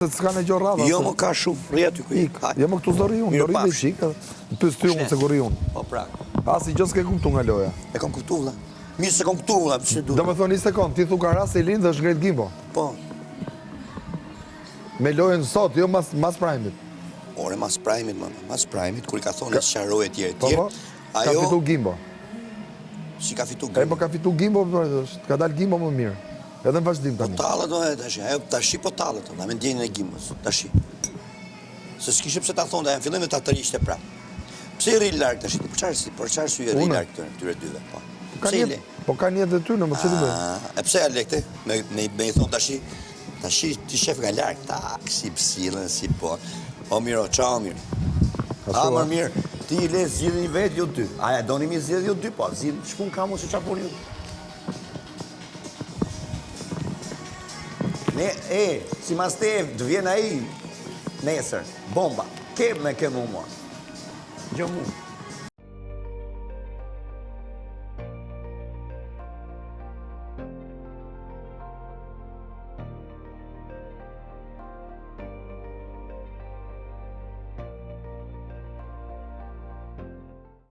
S'ka në gjë rradha. Jo, më ka shumë, rri aty ku ik. Jo, më këtu do rri unë, do rri dhe qik. Pës ty unë se ku rri unë. Po pra. Asi gjë s'ke kuptu nga loja. E kam kuptu vëlla. Mirë se kam kuptu vëlla, pse duhet. Do me thonë një sekund, ti thu ka ras e linë dhe është ngret gimbo. Po. Me lojën sot, jo mas prime-it. Ore, mas prime-it, mas prime-it, kur i ka thonë sharoj e tjerë. Po, ka fitu gimbo. Si ka fitu E gimbo? po ka fitu gimbo, ka dal gimbo më mirë. Edhe në vazhdim tani. Po talët, tashi, ajo tashi po talët, na me ndjenjën e gimbos, tashi. Se s'kishe pse ta thonë, janë fillojnë ta tërhiqte prapë. Pse i rri larg tashi? Për çfarë sy i rri larg këtyre dyve, po. Po kanë jetë dhe ty në më që të bëjë. E pse e lekte? Me i thonë tashi ti shef nga larg, si psilën, si po. O miro, çao mirë. Më mirë, ti i le zgjidhni vetë ju dy. A doni mi zgjidhni ju dy, po, zgjidhni ç'pun kam ose çfarë puni ju? Si mas te të vjen ai nesër, bomba, ke me mua. Gjë mu.